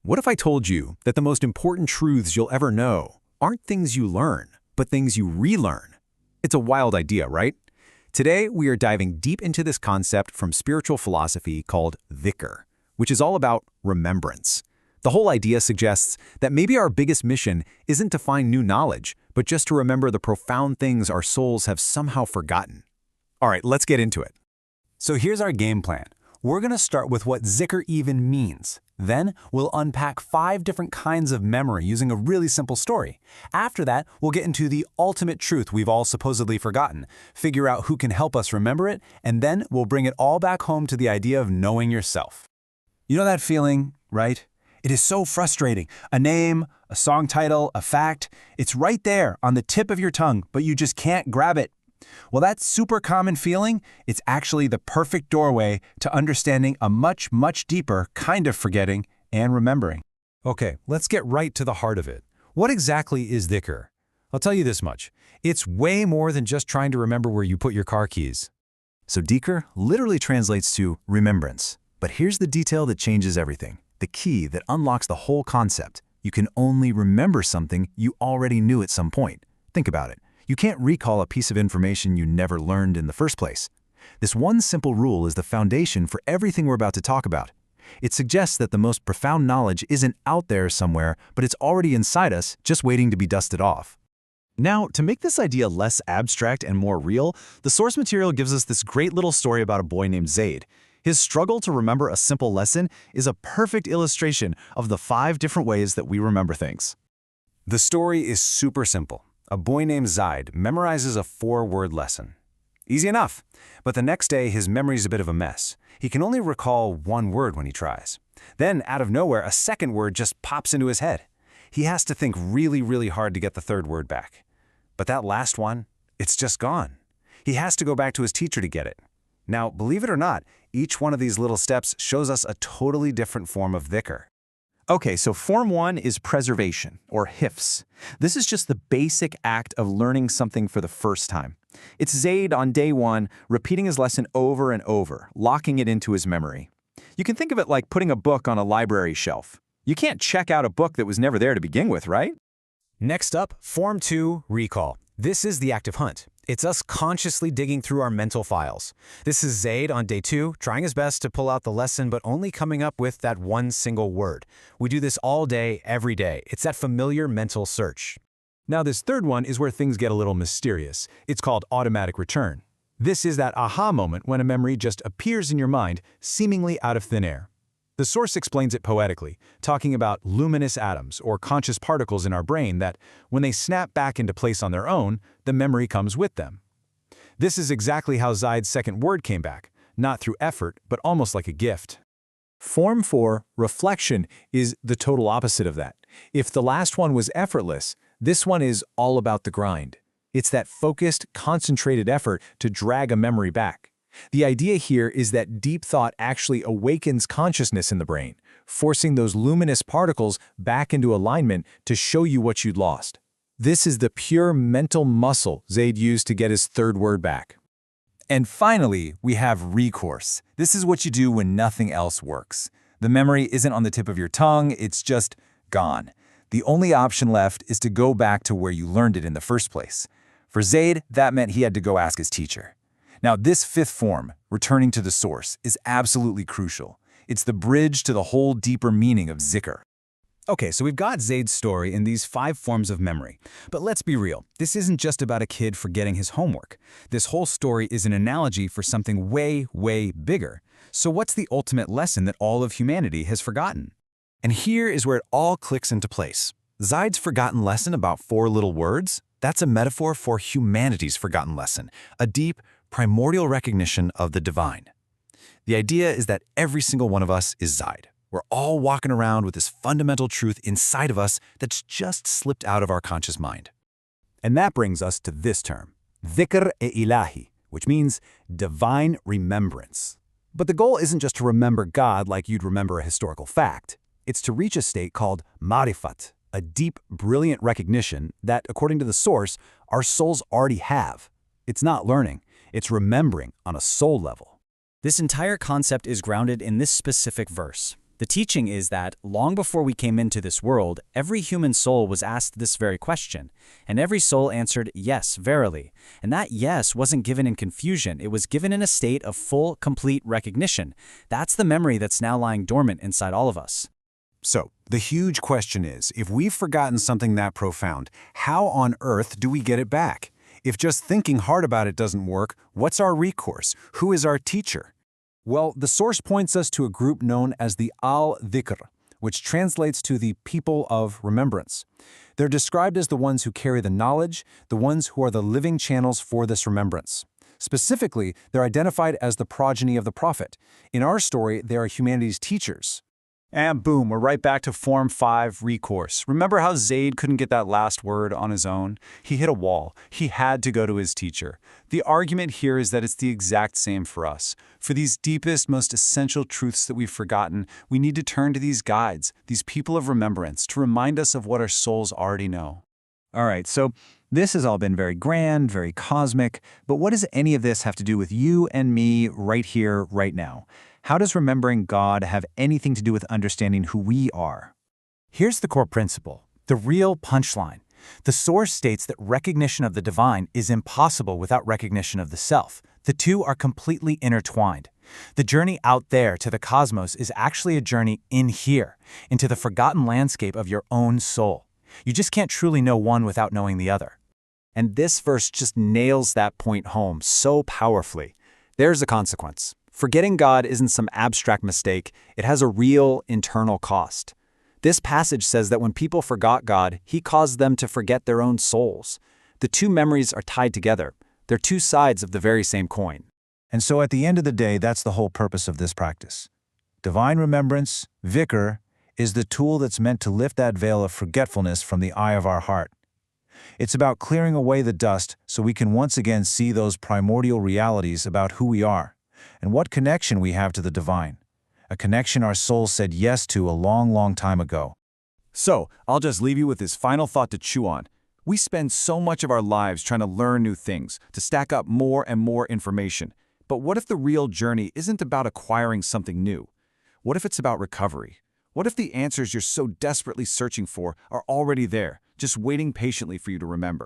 What if I told you that the most important truths you'll ever know aren't things you learn, but things you relearn? It's a wild idea, right? Today, we are diving deep into this concept from spiritual philosophy called dhikr, which is all about remembrance. The whole idea suggests that maybe our biggest mission isn't to find new knowledge, but just to remember the profound things our souls have somehow forgotten. All right, let's get into it. So here's our game plan. We're going to start with what dhikr even means. Then we'll unpack 5 different kinds of memory using a really simple story. After that, we'll get into the ultimate truth we've all supposedly forgotten, figure out who can help us remember it, and then we'll bring it all back home to the idea of knowing yourself. You know that feeling, right? It is so frustrating. A name, a song title, a fact, it's right there on the tip of your tongue, but you just can't grab it. Well, that super common feeling, it's actually the perfect doorway to understanding a much, much deeper kind of forgetting and remembering. Okay, let's get right to the heart of it. What exactly is dhikr? I'll tell you this much. It's way more than just trying to remember where you put your car keys. So dhikr literally translates to remembrance. But here's the detail that changes everything, the key that unlocks the whole concept. You can only remember something you already knew at some point. Think about it. You can't recall a piece of information you never learned in the first place. This one simple rule is the foundation for everything we're about to talk about. It suggests that the most profound knowledge isn't out there somewhere, but it's already inside us, just waiting to be dusted off. Now, to make this idea less abstract and more real, the source material gives us this great little story about a boy named Zaid. His struggle to remember a simple lesson is a perfect illustration of the 5 different ways that we remember things. The story is super simple. A boy named Zaid memorizes a 4-word lesson. Easy enough, but the next day his memory's a bit of a mess. He can only recall 1 word when he tries. Then, out of nowhere, a 2nd word just pops into his head. He has to think really, really hard to get the 3rd word back. But that last one, it's just gone. He has to go back to his teacher to get it. Now, believe it or not, each one of these little steps shows us a totally different form of dhikr. Okay, so form 1 is preservation, or hifz. This is just the basic act of learning something for the first time. It's Zaid on day 1, repeating his lesson over and over, locking it into his memory. You can think of it like putting a book on a library shelf. You can't check out a book that was never there to begin with, right? Next up, form 2, recall. This is the active hunt. It's us consciously digging through our mental files. This is Zaid on day 2, trying his best to pull out the lesson, but only coming up with that one single word. We do this all day, every day. It's that familiar mental search. Now, this 3rd one is where things get a little mysterious. It's called automatic return. This is that aha moment when a memory just appears in your mind, seemingly out of thin air. The source explains it poetically, talking about luminous atoms or conscious particles in our brain that, when they snap back into place on their own, the memory comes with them. This is exactly how Zaid's 2nd word came back, not through effort, but almost like a gift. Form 4, reflection, is the total opposite of that. If the last one was effortless, this one is all about the grind. It's that focused, concentrated effort to drag a memory back. The idea here is that deep thought actually awakens consciousness in the brain, forcing those luminous particles back into alignment to show you what you'd lost. This is the pure mental muscle Zaid used to get his 3rd word back. And finally, we have recourse. This is what you do when nothing else works. The memory isn't on the tip of your tongue, it's just gone. The only option left is to go back to where you learned it in the first place. For Zaid, that meant he had to go ask his teacher. Now, this 5th form, returning to the source, is absolutely crucial. It's the bridge to the whole deeper meaning of dhikr. Okay, so we've got Zaid's story in these 5 forms of memory. But let's be real, this isn't just about a kid forgetting his homework. This whole story is an analogy for something way, way bigger. So what's the ultimate lesson that all of humanity has forgotten? And here is where it all clicks into place. Zaid's forgotten lesson about 4 little words, that's a metaphor for humanity's forgotten lesson, a deep, primordial recognition of the divine. The idea is that every single one of us is Zaid. We're all walking around with this fundamental truth inside of us that's just slipped out of our conscious mind. And that brings us to this term, dhikr-e-ilahi, which means divine remembrance. But the goal isn't just to remember God like you'd remember a historical fact. It's to reach a state called marifat, a deep, brilliant recognition that, according to the source, our souls already have. It's not learning. It's remembering on a soul level. This entire concept is grounded in this specific verse. The teaching is that, long before we came into this world, every human soul was asked this very question, and every soul answered, yes, verily. And that yes wasn't given in confusion, it was given in a state of full, complete recognition. That's the memory that's now lying dormant inside all of us. So, the huge question is, if we've forgotten something that profound, how on earth do we get it back? If just thinking hard about it doesn't work, what's our recourse? Who is our teacher? Well, the source points us to a group known as the Al-Dhikr, which translates to the people of remembrance. They're described as the ones who carry the knowledge, the ones who are the living channels for this remembrance. Specifically, they're identified as the progeny of the Prophet. In our story, they are humanity's teachers. And boom, we're right back to Form 5, recourse. Remember how Zayd couldn't get that last word on his own? He hit a wall. He had to go to his teacher. The argument here is that it's the exact same for us. For these deepest, most essential truths that we've forgotten, we need to turn to these guides, these people of remembrance, to remind us of what our souls already know. All right, so this has all been very grand, very cosmic, but what does any of this have to do with you and me right here, right now? How does remembering God have anything to do with understanding who we are? Here's the core principle, the real punchline. The source states that recognition of the divine is impossible without recognition of the self. The two are completely intertwined. The journey out there to the cosmos is actually a journey in here, into the forgotten landscape of your own soul. You just can't truly know one without knowing the other. And this verse just nails that point home so powerfully. There's a consequence. Forgetting God isn't some abstract mistake, it has a real internal cost. This passage says that when people forgot God, He caused them to forget their own souls. The two memories are tied together. They're two sides of the very same coin. And so at the end of the day, that's the whole purpose of this practice. Divine remembrance, Vikr, is the tool that's meant to lift that veil of forgetfulness from the eye of our heart. It's about clearing away the dust so we can once again see those primordial realities about who we are and what connection we have to the divine, a connection our souls said yes to a long, long time ago. So, I'll just leave you with this final thought to chew on. We spend so much of our lives trying to learn new things, to stack up more and more information. But what if the real journey isn't about acquiring something new? What if it's about recovery? What if the answers you're so desperately searching for are already there, just waiting patiently for you to remember?